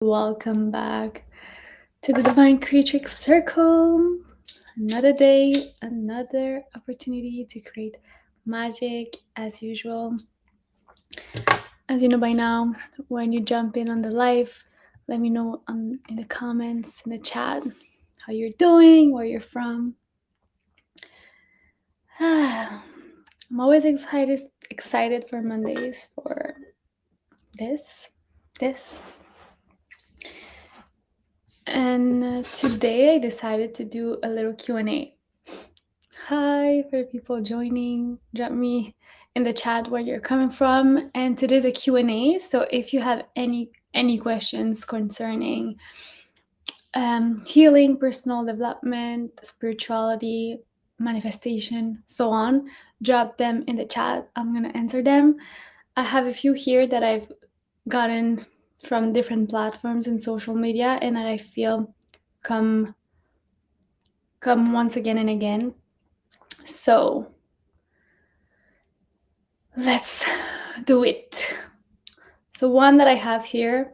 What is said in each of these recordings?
Welcome back to the Divine Creatrix Circle. Another day, another opportunity to create magic as usual. As you know by now, when you jump in on the live, let me know in the comments, in the chat, how you're doing, where you're from. I'm always excited for Mondays for this. And today I decided to do a little Q&A. Hi for people joining. Drop me in the chat where you're coming from. And today's a Q&A. So if you have any questions concerning healing, personal development, spirituality, manifestation, so on, drop them in the chat. I'm gonna answer them. I have a few here that I've gotten from different platforms and social media and that I feel come once again and again. So let's do it. So one that I have here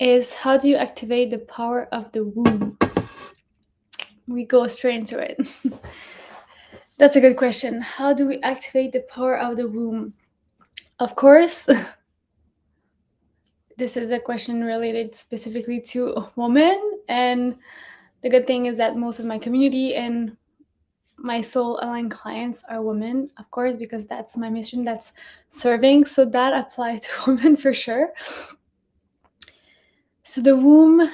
is, how do you activate the power of the womb? We go straight into it. That's a good question. How do we activate the power of the womb? Of course, this is a question related specifically to women, and the good thing is that most of my community and my soul aligned clients are women, of course, because that's my mission, that's serving. So that applies to women for sure. So the womb,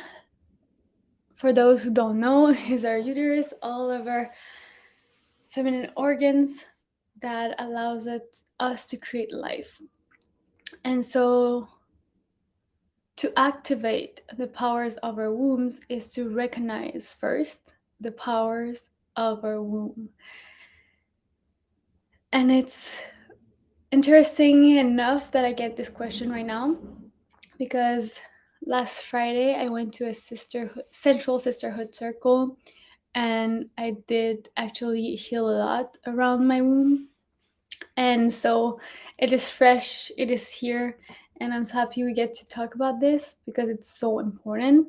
for those who don't know, is our uterus, all of our feminine organs that allows us to create life. And so to activate the powers of our wombs is to recognize first the powers of our womb. And it's interesting enough that I get this question right now, because last Friday I went to a central sisterhood circle, and I did actually heal a lot around my womb. And so it is fresh, it is here, and I'm so happy we get to talk about this because it's so important.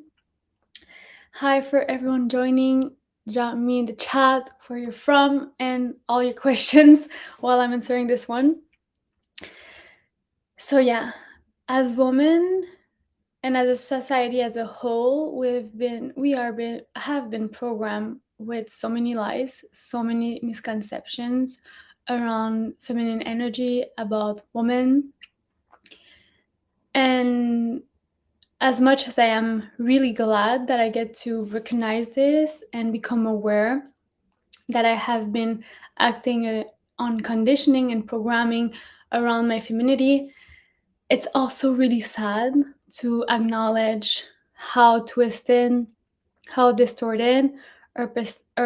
Hi for everyone joining. Drop me in the chat where you're from and all your questions while I'm answering this one. So yeah, as women and as a society as a whole, have been programmed with so many lies, so many misconceptions around feminine energy, about women. And as much as I am really glad that I get to recognize this and become aware that I have been acting on conditioning and programming around my femininity, it's also really sad to acknowledge how twisted, how distorted our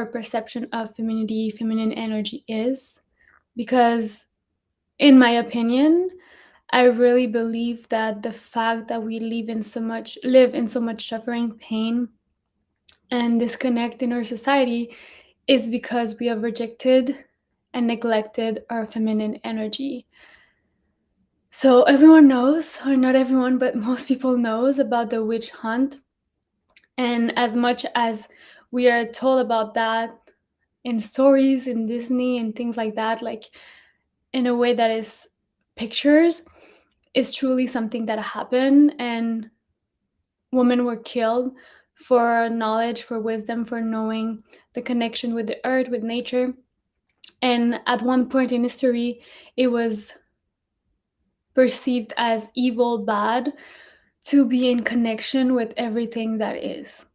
perception of femininity, feminine energy is. Because in my opinion, I really believe that the fact that we live in so much suffering, pain, and disconnect in our society is because we have rejected and neglected our feminine energy. So everyone knows, or not everyone, but most people knows about the witch hunt. And as much as we are told about that in stories in Disney and things like that, like in a way that is pictures, is truly something that happened, and women were killed for knowledge, for wisdom, for knowing the connection with the earth, with nature. And at one point in history, it was perceived as evil, bad, to be in connection with everything that is.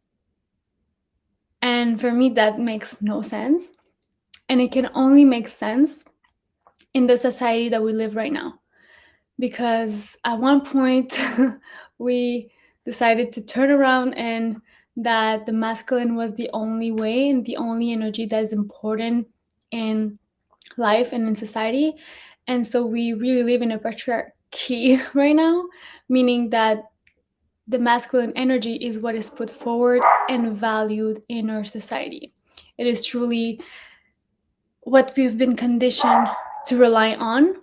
And for me, that makes no sense. And it can only make sense in the society that we live right now. Because at one point, we decided to turn around, and that the masculine was the only way and the only energy that is important in life and in society. And so we really live in a patriarchy right now, meaning that the masculine energy is what is put forward and valued in our society. It is truly what we've been conditioned to rely on.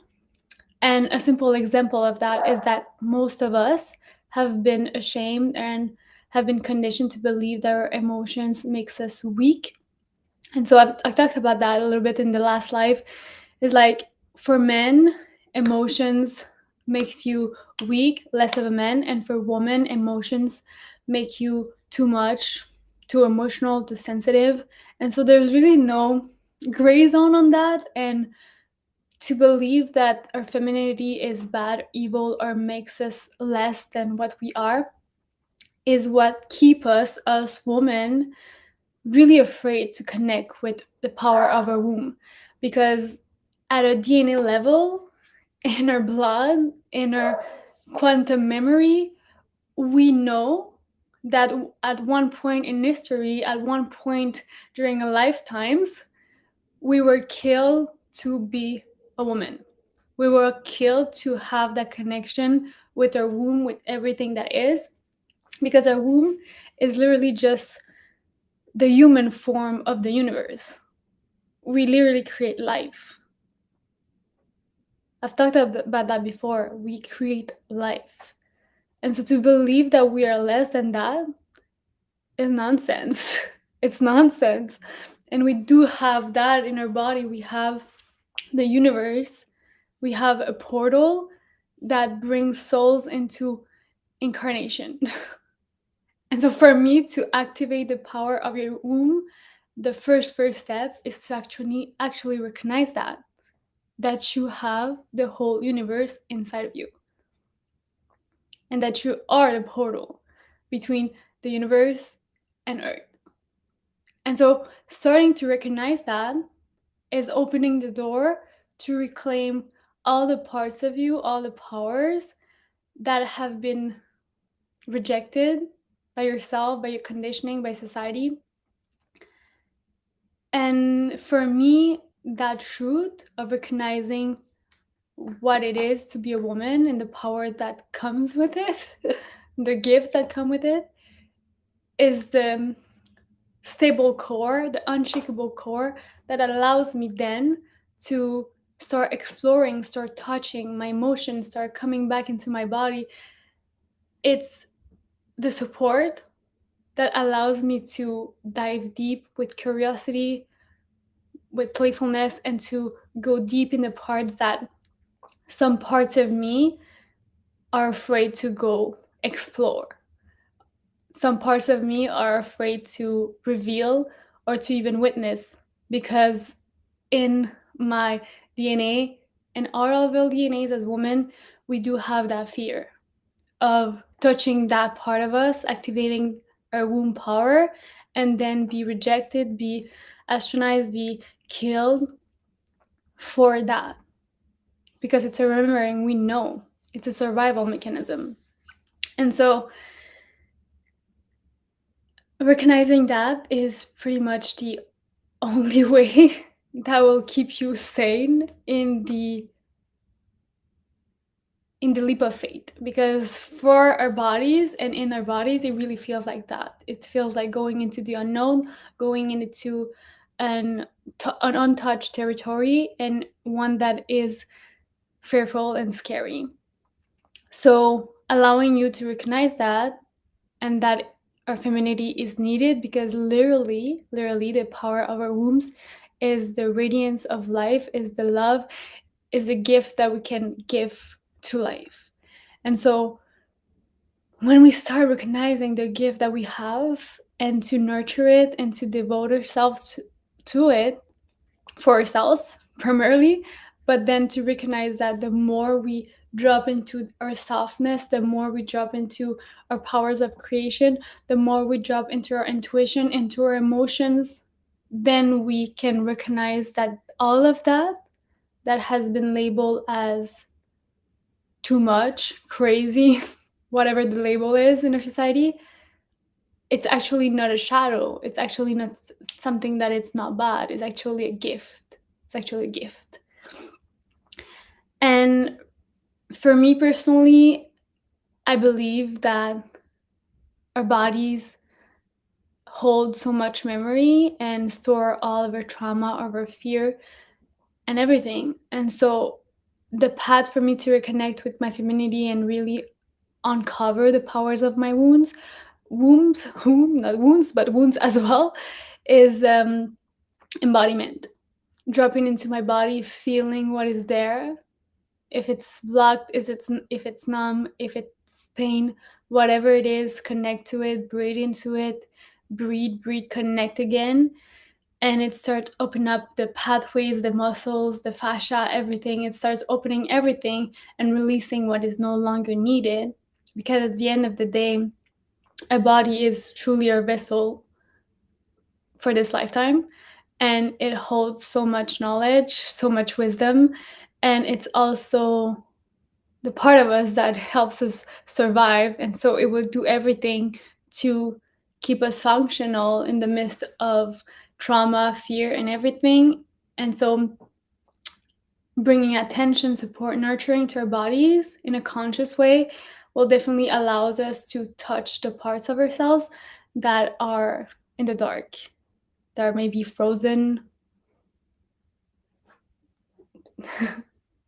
And a simple example of that is that most of us have been ashamed and have been conditioned to believe that our emotions makes us weak. And so I've talked about that a little bit in the last life. Is like, for men, emotions makes you weak, less of a man, and for women, emotions make you too much, too emotional, too sensitive. And so there's really no gray zone on that. And to believe that our femininity is bad, evil, or makes us less than what we are is what keep us as women really afraid to connect with the power of our womb. Because at a DNA level, in our blood, in our quantum memory, we know that at one point in history, at one point during our lifetimes, we were killed to be a woman. We were killed to have that connection with our womb, with everything that is, because our womb is literally just the human form of the universe. We literally create life. I've talked about that before. We create life. And so to believe that we are less than that is nonsense. It's nonsense. And we do have that in our body. We have the universe. We have a portal that brings souls into incarnation. And so for me to activate the power of your womb, the first step is to actually recognize that you have the whole universe inside of you, and that you are the portal between the universe and Earth. And so starting to recognize that is opening the door to reclaim all the parts of you, all the powers that have been rejected by yourself, by your conditioning, by society. And for me, that truth of recognizing what it is to be a woman and the power that comes with it, the gifts that come with it, is the stable core, the unshakable core that allows me then to start exploring, start touching my emotions, start coming back into my body. It's the support that allows me to dive deep with curiosity, with playfulness, and to go deep in the parts that some parts of me are afraid to go explore. Some parts of me are afraid to reveal or to even witness, because in my DNA and all of our DNAs as women, we do have that fear of touching that part of us, activating our womb power, and then be rejected, be ostracized, be killed for that. Because it's a remembering, we know it's a survival mechanism. And so recognizing that is pretty much the only way that will keep you sane in the leap of faith. Because for our bodies and in our bodies, it really feels like that. It feels like going into the unknown, going into an untouched territory, and one that is fearful and scary. So allowing you to recognize that, and that our femininity is needed, because literally the power of our wombs is the radiance of life, is the love, is the gift that we can give to life. And so when we start recognizing the gift that we have, and to nurture it and to devote ourselves to it, for ourselves primarily, but then to recognize that the more we drop into our softness, the more we drop into our powers of creation, the more we drop into our intuition, into our emotions, then we can recognize that all of that has been labeled as too much, crazy, whatever the label is in our society, it's actually not a shadow. It's actually not something that it's not bad. It's actually a gift. It's actually a gift. And for me personally, I believe that our bodies hold so much memory and store all of our trauma, of our fear, and everything. And so the path for me to reconnect with my femininity and really uncover the powers of my wounds, not wounds, but wounds as well, is embodiment. Dropping into my body, feeling what is there. If it's blocked, if it's numb, if it's pain, whatever it is, connect to it, breathe into it, breathe, connect again, and it starts opening up the pathways, the muscles, the fascia, everything. It starts opening everything and releasing what is no longer needed, because at the end of the day, a body is truly our vessel for this lifetime, and it holds so much knowledge, so much wisdom, and it's also the part of us that helps us survive. And so it will do everything to keep us functional in the midst of trauma, fear, and everything. And so bringing attention, support, nurturing to our bodies in a conscious way will definitely allows us to touch the parts of ourselves that are in the dark, that are maybe frozen,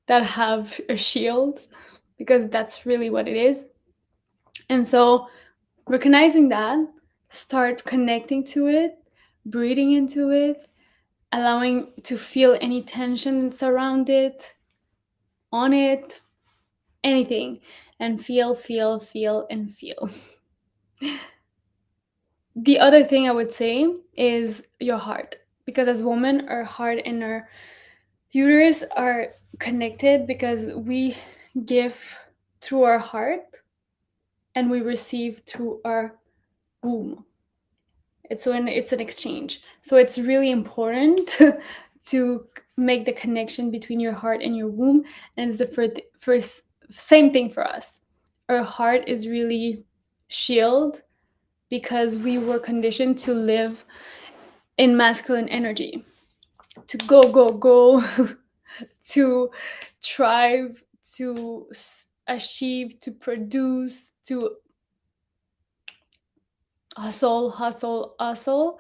that have a shield, because that's really what it is. And so recognizing that, start connecting to it, breathing into it, allowing to feel any tension that's around it, on it, anything, and feel, and feel. The other thing I would say is your heart, because as women, our heart and our uterus are connected, because we give through our heart and we receive through our womb. It's an exchange. So it's really important to make the connection between your heart and your womb. And it's the first same thing for us. Our heart is really shield, because we were conditioned to live in masculine energy, to go, to thrive, to achieve, to produce, to hustle,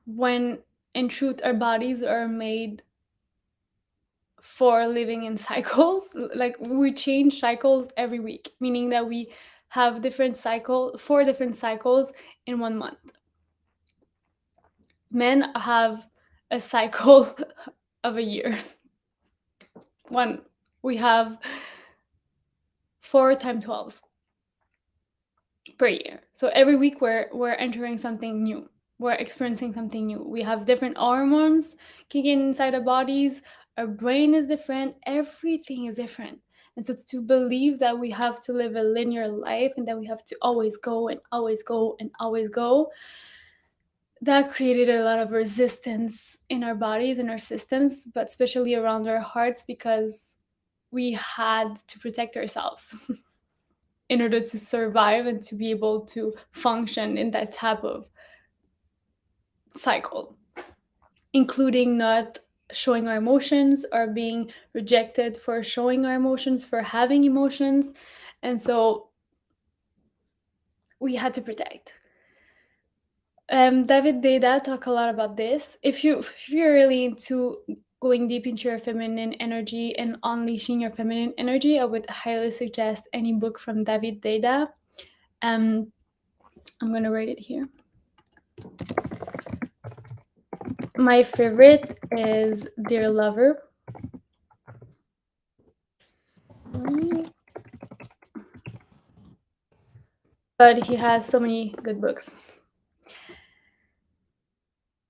when in truth our bodies are made for living in cycles. Like, we change cycles every week, meaning that we have 4 different cycles in 1 month. Men have a cycle of a year. We have 4 times 12 per year. So every week we're entering something new. We're experiencing something new. We have different hormones kicking inside our bodies. Our brain is different. Everything is different. And so to believe that we have to live a linear life and that we have to always go and always go and always go, that created a lot of resistance in our bodies and our systems, but especially around our hearts, because we had to protect ourselves in order to survive and to be able to function in that type of cycle, including not showing our emotions or being rejected for showing our emotions, for having emotions. And so we had to protect. David Deida talk a lot about this. If you're really into going deep into your feminine energy and unleashing your feminine energy, I would highly suggest any book from David Deida. I'm going to write it here. My favorite is Dear Lover. But he has so many good books.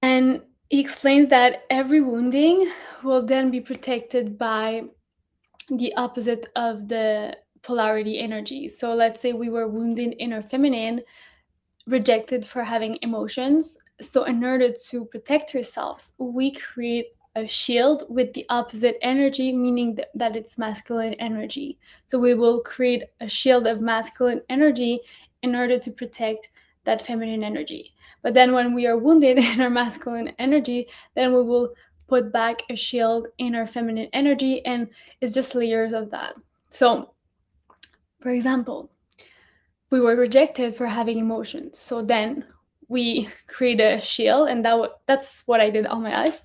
And he explains that every wounding will then be protected by the opposite of the polarity energy. So let's say we were wounded in our feminine, rejected for having emotions. So in order to protect ourselves, we create a shield with the opposite energy, meaning that it's masculine energy. So we will create a shield of masculine energy in order to protect that feminine energy. But then when we are wounded in our masculine energy, then we will put back a shield in our feminine energy, and it's just layers of that. So, for example, we were rejected for having emotions. So then we create a shield, and that's what I did all my life.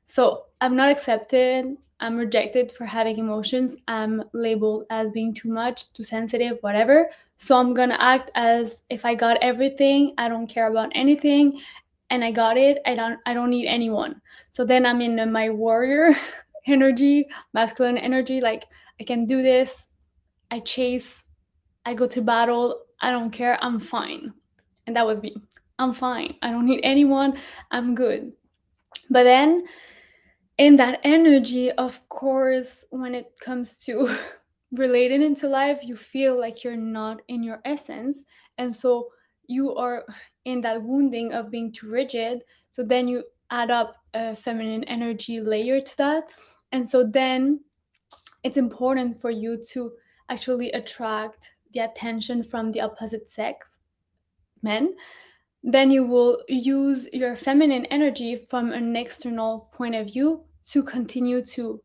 So I'm not accepted, I'm rejected for having emotions, I'm labeled as being too much, too sensitive, whatever. So I'm gonna act as if I got everything, I don't care about anything, and I got it, I don't need anyone. So then I'm in my warrior energy, masculine energy, like I can do this, I chase, I go to battle, I don't care, I'm fine. And that was me. I'm fine. I don't need anyone, I'm good. But then in that energy, of course, when it comes to relating into life, you feel like you're not in your essence. And so you are in that wounding of being too rigid. So then you add up a feminine energy layer to that. And so then it's important for you to actually attract the attention from the opposite sex, men. Then you will use your feminine energy from an external point of view to continue to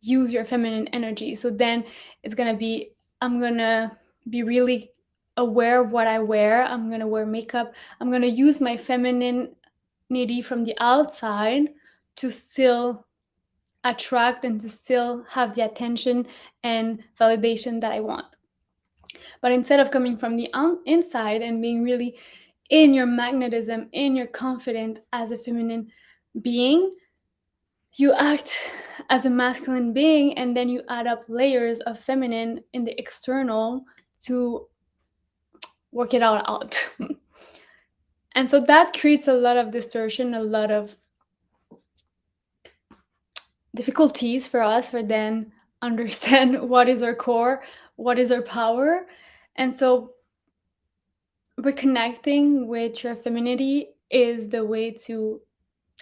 use your feminine energy. So then it's gonna be, I'm gonna be really aware of what I wear. I'm gonna wear makeup. I'm gonna use my femininity from the outside to still attract and to still have the attention and validation that I want. But instead of coming from the inside and being really in your magnetism, in your confidence as a feminine being, you act as a masculine being, and then you add up layers of feminine in the external to work it all out. And so that creates a lot of distortion, a lot of difficulties for us for then understand what is our core, what is our power. And so reconnecting with your femininity is the way to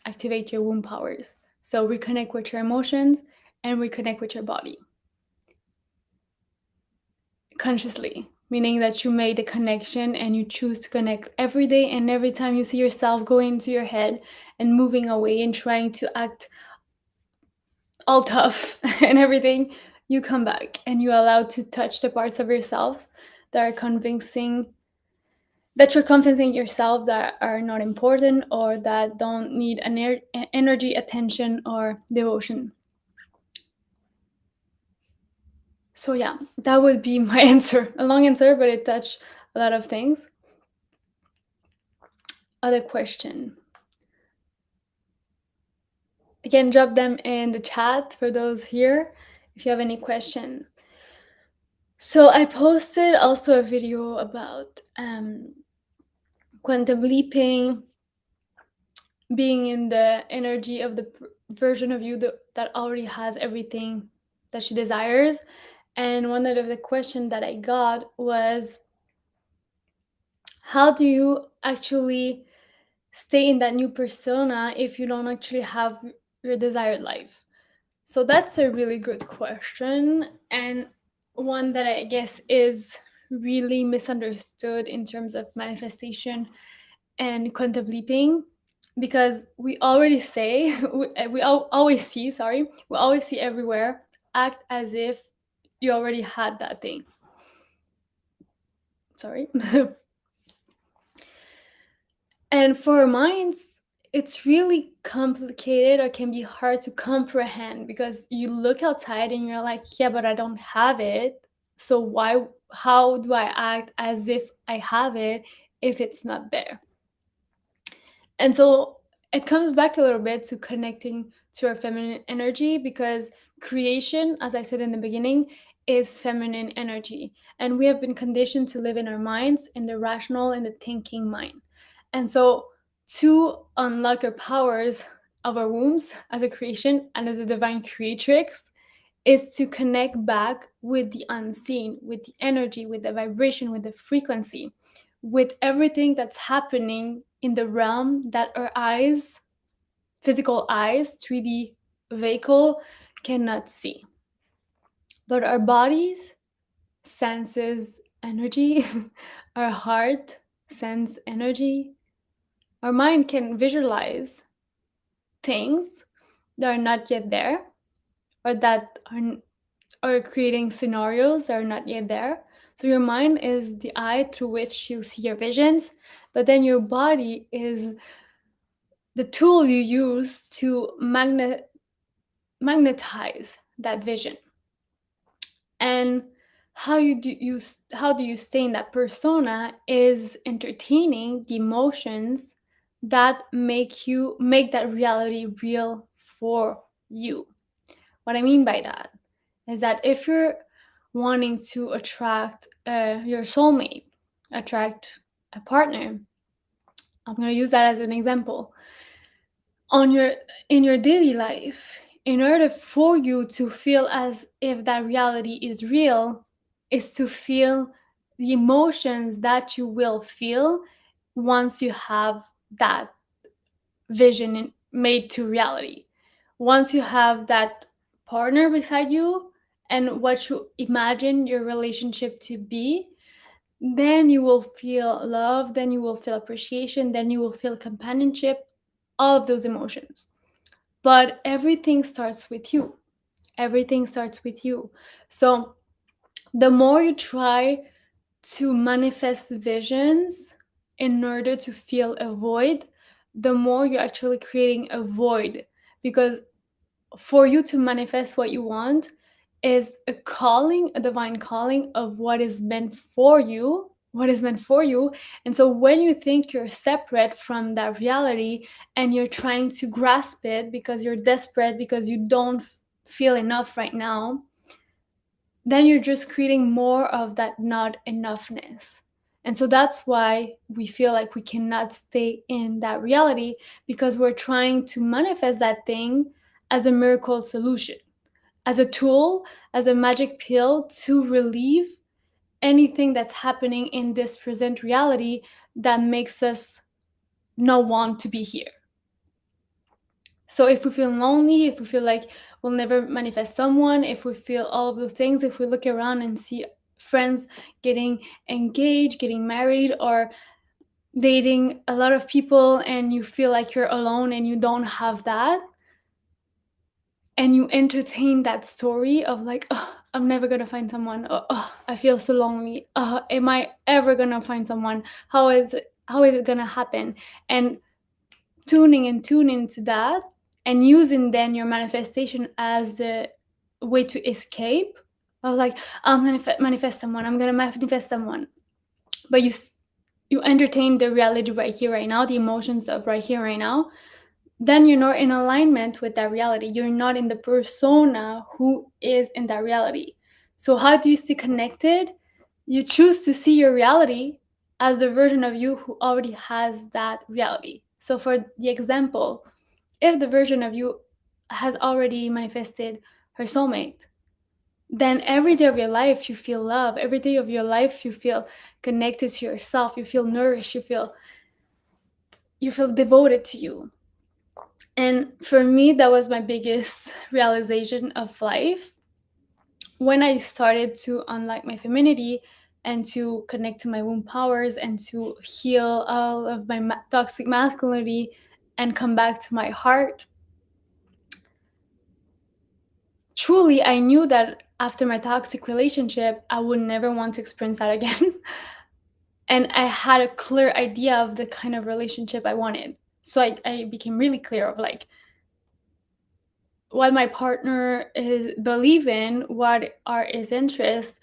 activate your womb powers. So reconnect with your emotions and reconnect with your body consciously, meaning that you made a connection and you choose to connect every day. And every time you see yourself going into your head and moving away and trying to act all tough and everything, you come back and you allow to touch the parts of yourself that are convincing, that you're convincing yourself that are not important or that don't need energy, attention, or devotion. So yeah, that would be my answer. A long answer, but it touched a lot of things. Other question. You can drop them in the chat for those here if you have any question. So I posted also a video about quantum leaping, being in the energy of the version of you that already has everything that she desires. And one of the questions that I got was, how do you actually stay in that new persona if you don't actually have your desired life? So that's a really good question, and one that I guess is really misunderstood in terms of manifestation and quantum leaping, because we already say, always see, we always see everywhere, act as if you already had that thing. Sorry. And for minds, it's really complicated or can be hard to comprehend, because you look outside and you're like, yeah, but I don't have it. So how do I act as if I have it if it's not there? And so it comes back a little bit to connecting to our feminine energy, because creation, as I said in the beginning, is feminine energy. And we have been conditioned to live in our minds, in the rational, in the thinking mind. And so to unlock our powers of our wombs as a creation and as a divine creatrix is to connect back with the unseen, with the energy, with the vibration, with the frequency, with everything that's happening in the realm that our eyes, physical eyes, 3D vehicle cannot see. But our bodies senses energy, our heart sense energy, our mind can visualize things that are not yet there, or that are creating scenarios that are not yet there. So your mind is the eye through which you see your visions, but then your body is the tool you use to magnetize that vision. And how do you stay in that persona is entertaining the emotions that make that reality real for you. What I mean by that is that if you're wanting to attract your soulmate, attract a partner, I'm going to use that as an example. On your In your daily life, in order for you to feel as if that reality is real, is to feel the emotions that you will feel once you have that vision made to reality. Once you have that partner beside you and what you imagine your relationship to be, then you will feel love, then you will feel appreciation, then you will feel companionship, all of those emotions. But everything starts with you. Everything starts with you. So the more you try to manifest visions in order to fill a void, the more you're actually creating a void. Because for you to manifest what you want is a calling, a divine calling of what is meant for you, what is meant for you. And so when you think you're separate from that reality and you're trying to grasp it because you're desperate, because you don't feel enough right now, then you're just creating more of that not enoughness. And so that's why we feel like we cannot stay in that reality, because we're trying to manifest that thing as a miracle solution, as a tool, as a magic pill to relieve anything that's happening in this present reality that makes us not want to be here. So if we feel lonely, if we feel like we'll never manifest someone, if we feel all of those things, if we look around and see friends getting engaged, getting married, or dating a lot of people, and you feel like you're alone and you don't have that, and you entertain that story of like, oh, I'm never gonna find someone. Oh, I feel so lonely. Am I ever gonna find someone? How is it gonna happen? And tuning to that and using then your manifestation as a way to escape. I was like, I'm gonna manifest someone. I'm gonna manifest someone. But you entertain the reality right here, right now, the emotions of right here, right now, then you're not in alignment with that reality. You're not in the persona who is in that reality. So how do you stay connected? You choose to see your reality as the version of you who already has that reality. So for the example, if the version of you has already manifested her soulmate, then every day of your life you feel love. Every day of your life you feel connected to yourself. You feel nourished. You feel devoted to you. And for me, that was my biggest realization of life. When I started to unlock my femininity and to connect to my womb powers and to heal all of my toxic masculinity and come back to my heart, truly, I knew that after my toxic relationship, I would never want to experience that again. And I had a clear idea of the kind of relationship I wanted. So I became really clear of like, what my partner is believe in, what are his interests,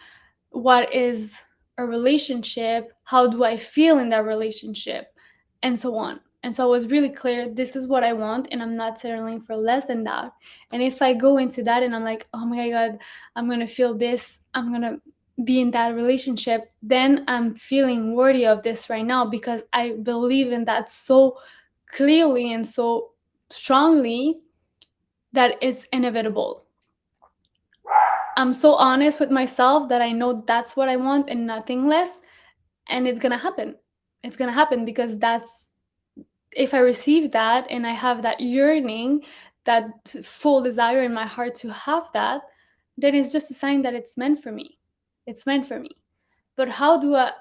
what is a relationship, how do I feel in that relationship, and so on. And so I was really clear, this is what I want, and I'm not settling for less than that. And if I go into that and I'm like, oh my God, I'm gonna feel this, I'm gonna be in that relationship, then I'm feeling worthy of this right now because I believe in that so clearly and so strongly that it's inevitable. I'm so honest with myself that I know that's what I want and nothing less. And it's going to happen. It's going to happen because if I receive that and I have that yearning, that full desire in my heart to have that, then it's just a sign that it's meant for me. It's meant for me. But how do I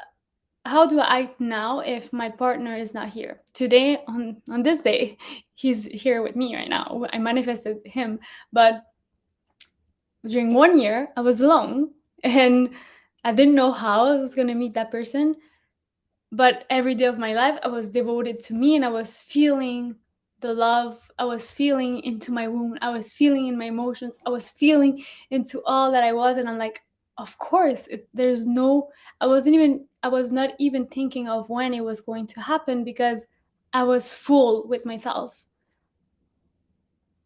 act now if my partner is not here? Today, on this day, he's here with me right now. I manifested him. But during 1 year, I was alone and I didn't know how I was going to meet that person. But every day of my life, I was devoted to me and I was feeling the love. I was feeling into my womb. I was feeling in my emotions. I was feeling into all that I was. And I'm like, of course, I was not even thinking of when it was going to happen, because I was full with myself.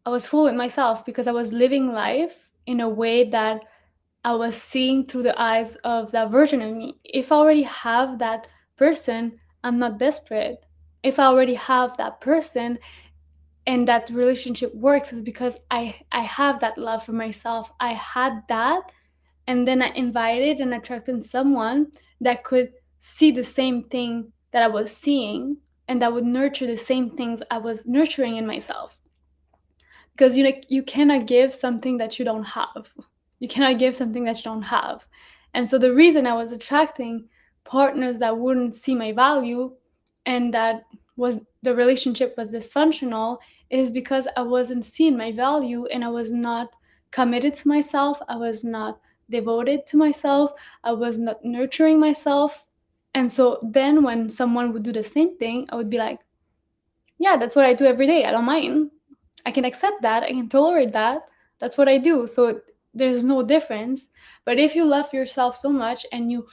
I was full with myself because I was living life in a way that I was seeing through the eyes of that version of me. If I already have that person, I'm not desperate. If I already have that person and that relationship works, is because I have that love for myself. I had that, and then I invited and attracted someone that could see the same thing that I was seeing, and that would nurture the same things I was nurturing in myself. Because you cannot give something that you don't have. You cannot give something that you don't have. And so the reason I was attracting partners that wouldn't see my value, and that was the relationship was dysfunctional, is because I wasn't seeing my value, and I was not committed to myself. I was not devoted to myself. I was not nurturing myself. And so then when someone would do the same thing, I would be like, yeah, that's what I do every day. I don't mind. I can accept that. I can tolerate that. That's what I do. So there's no difference. But if you love yourself so much and you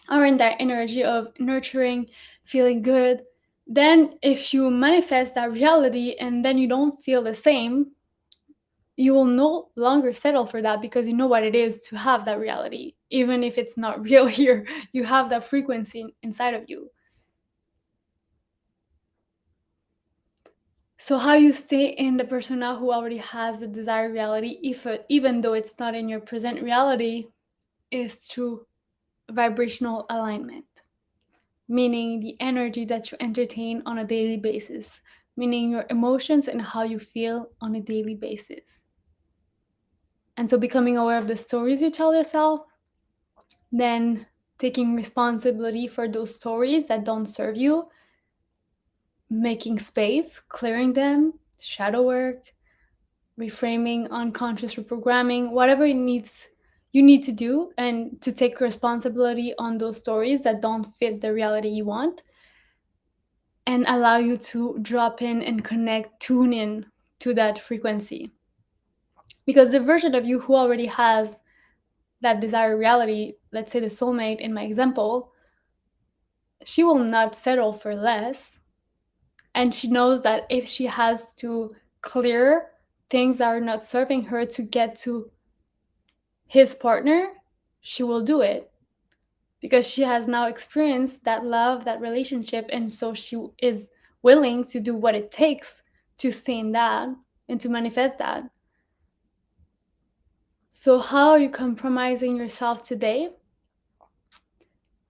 are in that energy of nurturing, feeling good, then if you manifest that reality and then you don't feel the same, you will no longer settle for that, because you know what it is to have that reality. Even if it's not real here, you have that frequency inside of you. So how you stay in the persona who already has the desired reality, even though it's not in your present reality, is through vibrational alignment, meaning the energy that you entertain on a daily basis, meaning your emotions and how you feel on a daily basis. And so becoming aware of the stories you tell yourself, then taking responsibility for those stories that don't serve you, making space, clearing them, shadow work, reframing, unconscious reprogramming, whatever you need to do, and to take responsibility on those stories that don't fit the reality you want, and allow you to drop in and connect, tune in to that frequency. Because the version of you who already has that desired reality, let's say the soulmate in my example, she will not settle for less. And she knows that if she has to clear things that are not serving her to get to his partner, she will do it, because she has now experienced that love, that relationship, and so she is willing to do what it takes to stay in that and to manifest that. So how are you compromising yourself today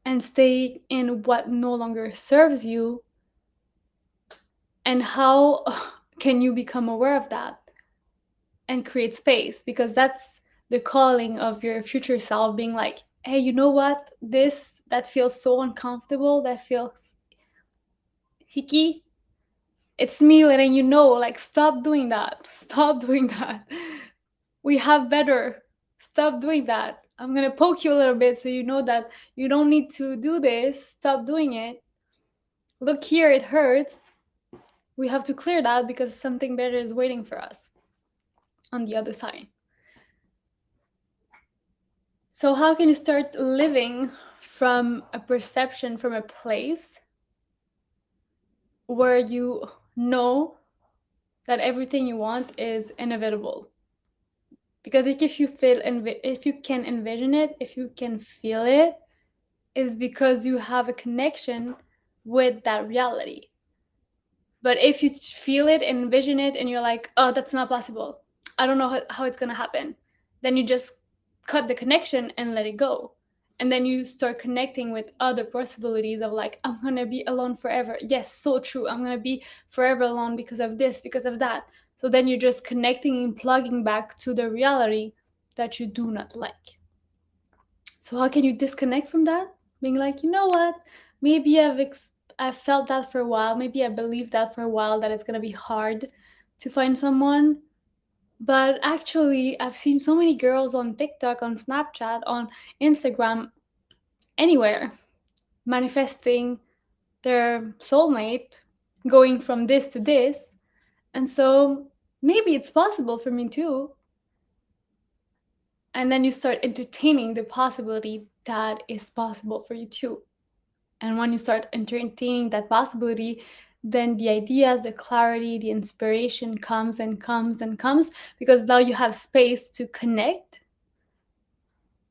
and stay in what no longer serves you, and how can you become aware of that and create space? Because that's the calling of your future self, being like, hey, you know what, this that feels so uncomfortable, that feels hicky, it's me letting you know, like, stop doing that. Stop doing that. We have better. Stop doing that. I'm gonna poke you a little bit so you know that you don't need to do this. Stop doing it. Look here, it hurts. We have to clear that because something better is waiting for us on the other side. So how can you start living from a perception, from a place where you know that everything you want is inevitable? Because if you if you can envision it, if you can feel it, is because you have a connection with that reality. But if you feel it, envision it, and you're like, oh, that's not possible, I don't know how it's gonna happen, then you just cut the connection and let it go. And then you start connecting with other possibilities of, like, I'm gonna be alone forever. Yes, so true. I'm gonna be forever alone because of this, because of that. So then you're just connecting and plugging back to the reality that you do not like. So how can you disconnect from that? Being like, you know what? Maybe I've felt that for a while. Maybe I believed that for a while, that it's gonna be hard to find someone. But actually, I've seen so many girls on TikTok, on Snapchat, on Instagram, anywhere, manifesting their soulmate, going from this to this. And so maybe it's possible for me too. And then you start entertaining the possibility that is possible for you too. And when you start entertaining that possibility, then the ideas, the clarity, the inspiration comes and comes and comes, because now you have space to connect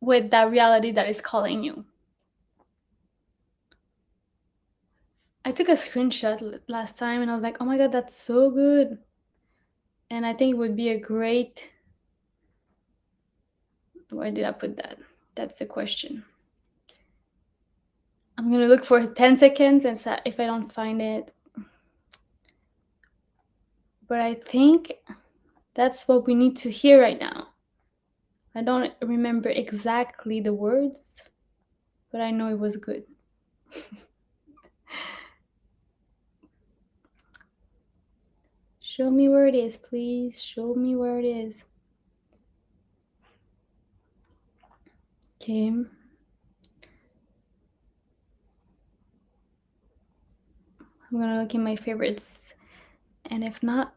with that reality that is calling you. I took a screenshot last time and I was like, oh my God, that's so good. And I think it would be a great. Where did I put that? That's the question. I'm gonna look for 10 seconds, and if I don't find it. But I think that's what we need to hear right now. I don't remember exactly the words, but I know it was good. Show me where it is, please. Show me where it is. Okay. I'm gonna look in my favorites, and if not,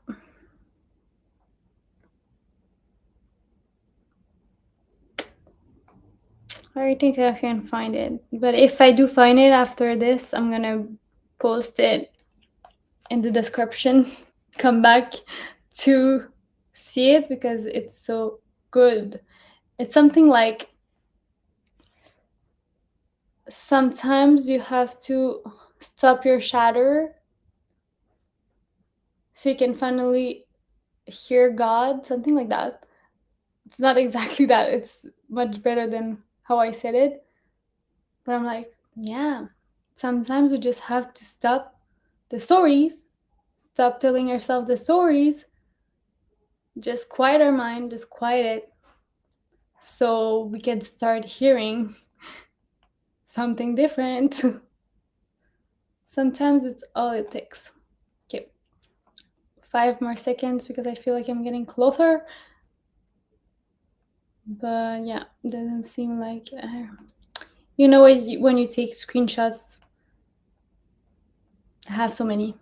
I think I can find it. But if I do find it after this, I'm gonna post it in the description. Come back to see it because it's so good. It's something like, sometimes you have to stop your shatter so you can finally hear God, something like that. It's not exactly that, it's much better than how I said it. But I'm like, yeah, sometimes we just have to stop the stories, stop telling yourself the stories, just quiet our mind, just quiet it, so we can start hearing something different. Sometimes it's all it takes. Okay, 5 more seconds because I feel like I'm getting closer. But yeah, doesn't seem like you know when you take screenshots. I have so many.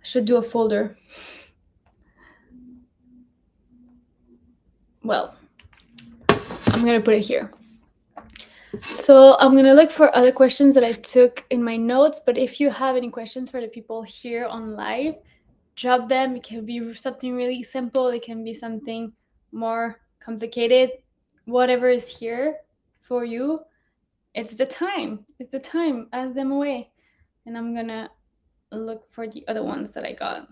I should do a folder. Well, I'm gonna put it here. So I'm gonna look for other questions that I took in my notes, but if you have any questions for the people here on live, drop them. It can be something really simple, it can be something more complicated. Whatever is here for you, it's the time. It's the time. Ask them away. And I'm gonna look for the other ones that I got.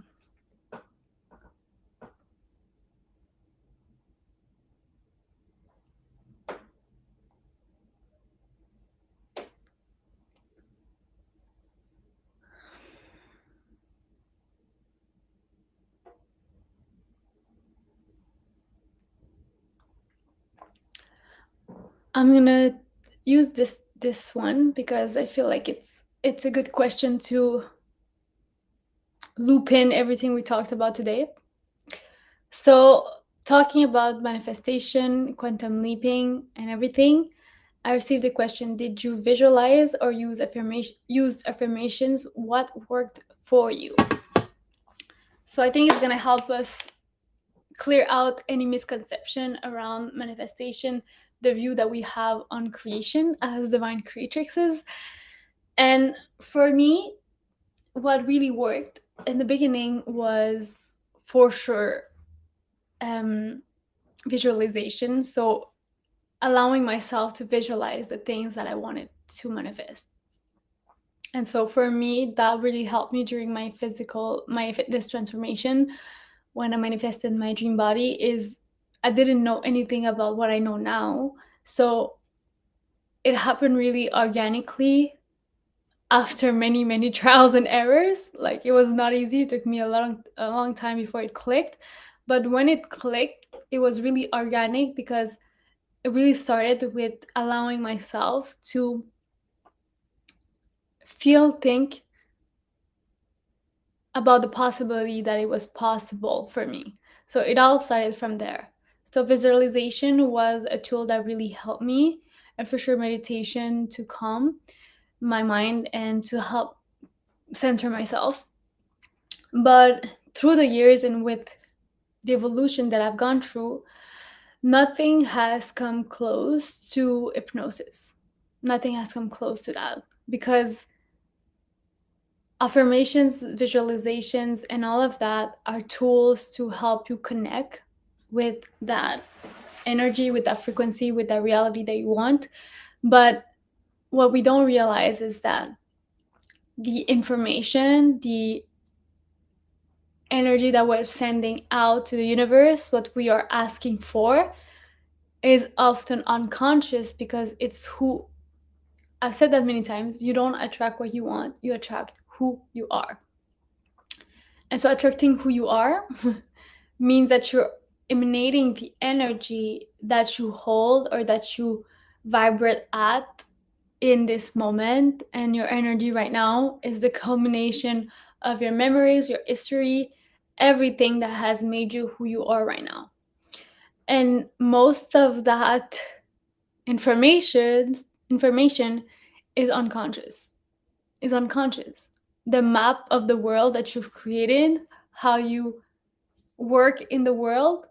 I'm gonna use this one because I feel like it's a good question to loop in everything we talked about today. So, talking about manifestation, quantum leaping, and everything, I received a question: did you visualize or use affirmations? What worked for you? So I think it's gonna help us clear out any misconception around manifestation, the view that we have on creation as divine creatrixes. And for me, what really worked in the beginning was for sure visualization. So allowing myself to visualize the things that I wanted to manifest. And so for me, that really helped me during my fitness transformation. When I manifested my dream body, is I didn't know anything about what I know now. So it happened really organically after many, many trials and errors. Like, it was not easy. It took me a long time before it clicked. But when it clicked, it was really organic because it really started with allowing myself to think about the possibility that it was possible for me. So it all started from there. So visualization was a tool that really helped me, and for sure meditation to calm my mind and to help center myself. But through the years and with the evolution that I've gone through, Nothing has come close to hypnosis. Nothing has come close to that, because affirmations, visualizations, and all of that are tools to help you connect with that energy, with that frequency, with that reality that you want. But what we don't realize is that the information, the energy that we're sending out to the universe, what we are asking for, is often unconscious, because it's who, I've said that many times, you don't attract what you want, you attract who you are. And so attracting who you are means that you're emanating the energy that you hold or that you vibrate at in this moment. And your energy right now is the culmination of your memories, your history, everything that has made you who you are right now. And most of that information is unconscious. Is unconscious. The map of the world that you've created, how you work in the world,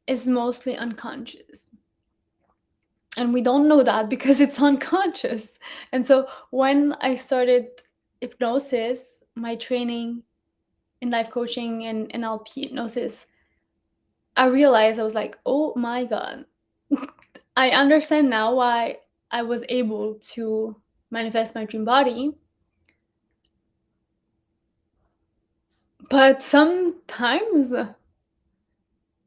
is mostly unconscious. And we don't know that because it's unconscious. And so when I started hypnosis, my training in life coaching and NLP hypnosis, I realized, I was like, oh my God. I understand now why I was able to manifest my dream body. But sometimes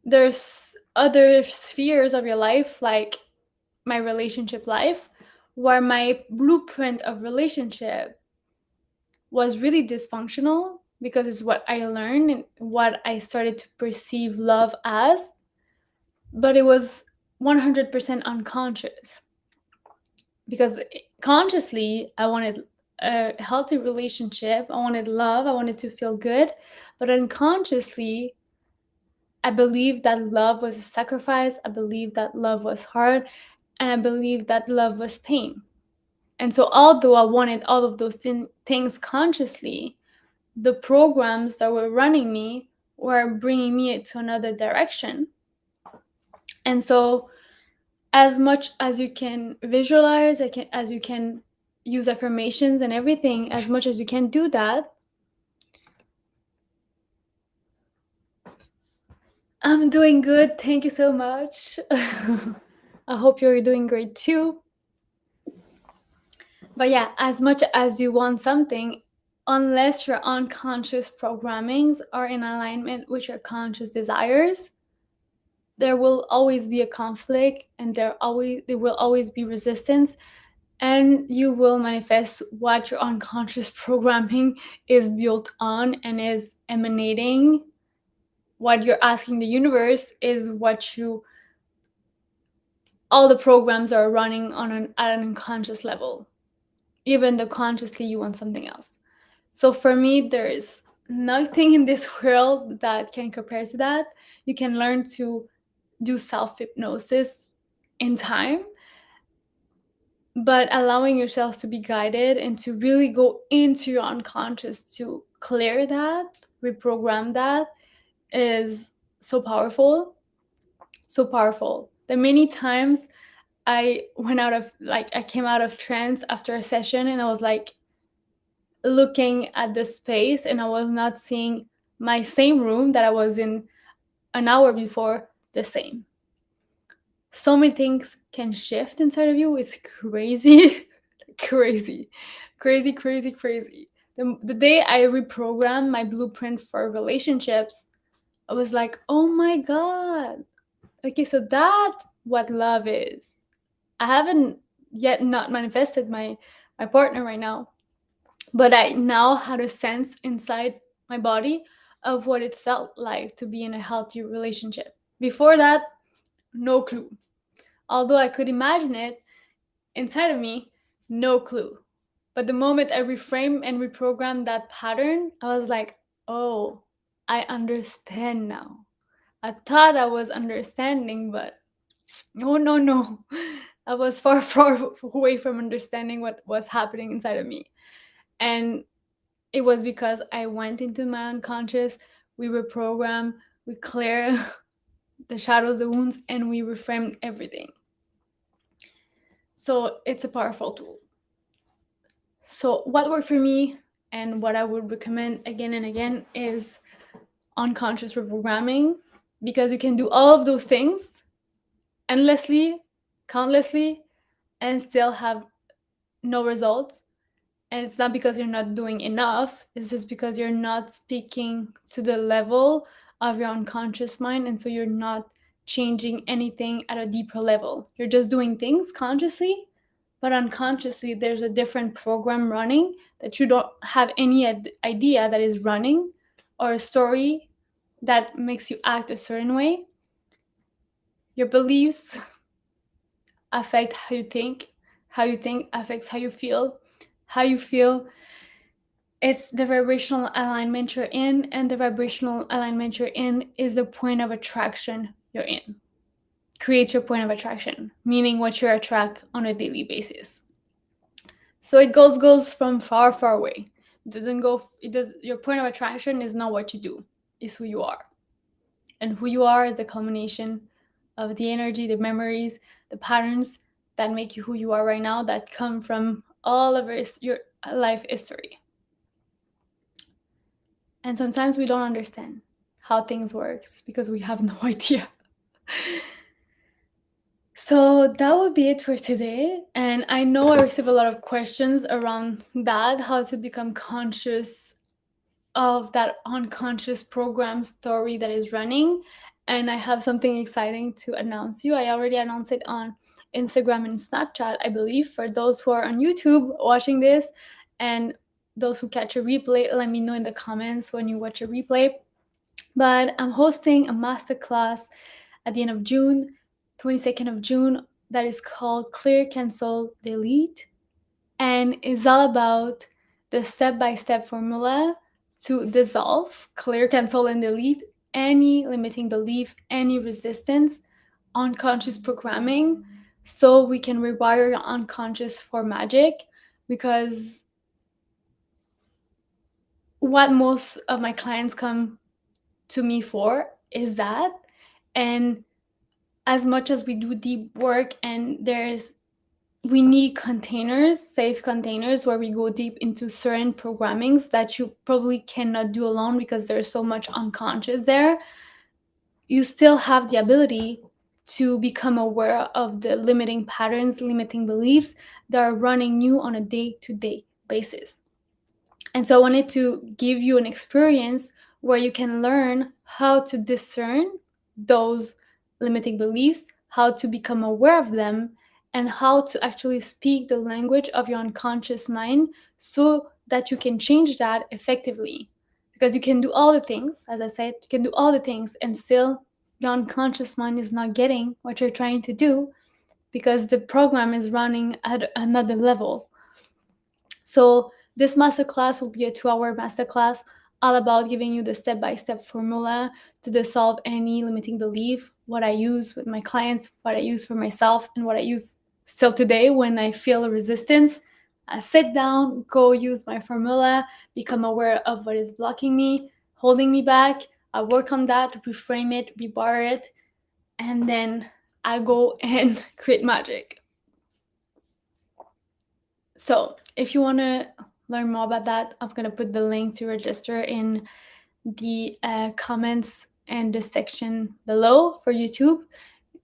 there's other spheres of your life, like my relationship life, where my blueprint of relationship was really dysfunctional, because it's what I learned and what I started to perceive love as, but it was 100% unconscious. Because consciously, I wanted a healthy relationship, I wanted love, I wanted to feel good, but unconsciously, I believed that love was a sacrifice, I believed that love was hard, and I believed that love was pain. And so, although I wanted all of those things consciously, the programs that were running me were bringing me to another direction. And so, as much as you can visualize, as you can use affirmations and everything, as much as you can do that, I'm doing good. Thank you so much. I hope you're doing great too. But yeah, as much as you want something, unless your unconscious programmings are in alignment with your conscious desires, there will always be a conflict, and there will always be resistance, and you will manifest what your unconscious programming is built on and is emanating. What you're asking the universe is what you all the programs are running on at an unconscious level, even though consciously you want something else. So for me, there's nothing in this world that can compare to that. You can learn to do self-hypnosis in time, but allowing yourself to be guided and to really go into your unconscious to clear that, reprogram that, is so powerful. So powerful. The many times I came out of trance after a session, and I was like looking at the space, and I was not seeing my same room that I was in an hour before the same. So many things can shift inside of you. It's crazy. crazy. Crazy, crazy, crazy. The day I reprogrammed my blueprint for relationships, I was like, oh my God. Okay, so that's what love is. I haven't yet not manifested my partner right now, but I now had a sense inside my body of what it felt like to be in a healthy relationship. Before that, no clue. Although I could imagine it inside of me, no clue. But the moment I reframed and reprogrammed that pattern, I was like, oh, I understand now. I thought I was understanding, but no, no, no. I was far, far away from understanding what was happening inside of me. And it was because I went into my unconscious, we reprogrammed, we clear the shadows, the wounds, and we reframe everything. So it's a powerful tool. So what worked for me and what I would recommend again and again is unconscious reprogramming, because you can do all of those things endlessly, countlessly, and still have no results. And it's not because you're not doing enough, it's just because you're not speaking to the level of your unconscious mind, and so you're not changing anything at a deeper level. You're just doing things consciously, but unconsciously there's a different program running that you don't have any idea that is running, or a story that makes you act a certain way. Your beliefs affect how you think affects how you feel. How you feel, it's the vibrational alignment you're in, and the vibrational alignment you're in is the point of attraction you're in. Create your point of attraction, meaning what you attract on a daily basis. So it goes from far, far away. Your point of attraction is not what you do, it's who you are. And who you are is the culmination of the energy, the memories, the patterns that make you who you are right now, that come from all of your life history. And sometimes we don't understand how things work because we have no idea. So that would be it for today. And I know I receive a lot of questions around that, how to become conscious of that unconscious program story that is running. And I have something exciting to announce you. I already announced it on Instagram and Snapchat, I believe. For those who are on YouTube watching this, and those who catch a replay, let me know in the comments when you watch a replay. But I'm hosting a masterclass at the end of June, 22nd of June, that is called Clear, Cancel, Delete, and is all about the step-by-step formula to dissolve, clear, cancel, and delete any limiting belief, any resistance, unconscious programming, so we can rewire your unconscious for magic. Because what most of my clients come to me for is that. And as much as we do deep work, and we need containers, safe containers, where we go deep into certain programmings that you probably cannot do alone because there's so much unconscious there, you still have the ability to become aware of the limiting patterns, limiting beliefs that are running you on a day-to-day basis. And so I wanted to give you an experience where you can learn how to discern those limiting beliefs, how to become aware of them, and how to actually speak the language of your unconscious mind so that you can change that effectively. Because you can do all the things, as I said, you can do all the things, and still your unconscious mind is not getting what you're trying to do because the program is running at another level. So this masterclass will be a 2-hour masterclass all about giving you the step-by-step formula to dissolve any limiting belief, what I use with my clients, what I use for myself, and what I use still today when I feel a resistance. I sit down, go use my formula, become aware of what is blocking me, holding me back. I work on that, reframe it, rebar it, and then I go and create magic. So if you want to learn more about that, I'm going to put the link to register in the comments and the section below for YouTube,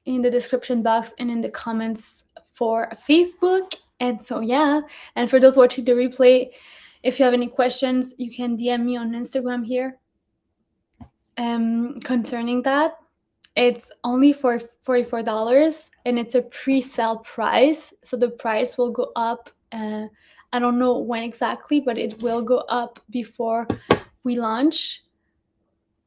in the description box, and in the comments for Facebook. And so, yeah. And for those watching the replay, if you have any questions, you can DM me on Instagram here concerning that. It's only for $44, and it's a pre-sale price. So the price will go up. I don't know when exactly, but it will go up before we launch.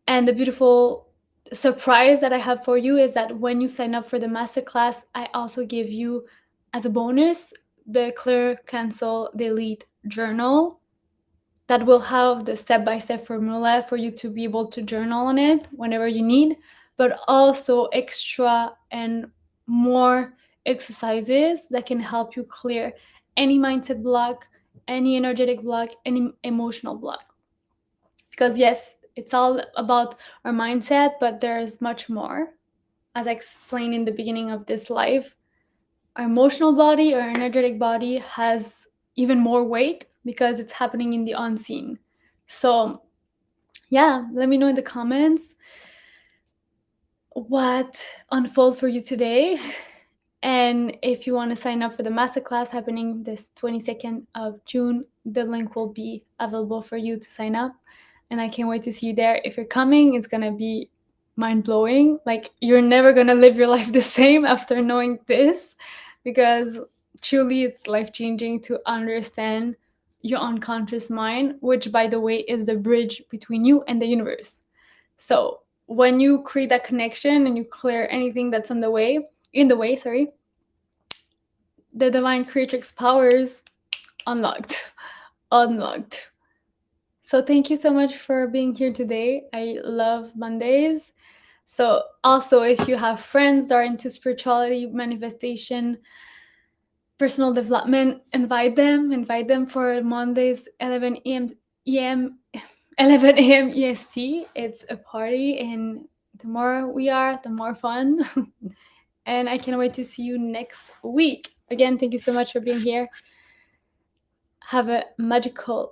And the beautiful surprise that I have for you is that when you sign up for the masterclass, I also give you, as a bonus, the Clear, Cancel, Delete journal that will have the step-by-step formula for you to be able to journal on it whenever you need, but also extra and more exercises that can help you clear any mindset block, any energetic block, any emotional block. Because yes, it's all about our mindset, but there's much more. as I explained in the beginning of this live, our emotional body, our energetic body has even more weight because it's happening in the unseen. So yeah, let me know in the comments what unfold for you today. And if you want to sign up for the masterclass happening this 22nd of June, the link will be available for you to sign up. And I can't wait to see you there. If you're coming, it's going to be mind-blowing. Like, you're never going to live your life the same after knowing this, because truly it's life-changing to understand your unconscious mind, which, by the way, is the bridge between you and the universe. So when you create that connection and you clear anything that's in the way, the divine creatrix powers unlocked. Unlocked. So thank you so much for being here today. I love Mondays. So also, if you have friends that are into spirituality, manifestation, personal development, invite them for Mondays 11 a.m. 11 a.m. EST. It's a party, and the more we are, the more fun. And I can't wait to see you next week. Again, thank you so much for being here. Have a magical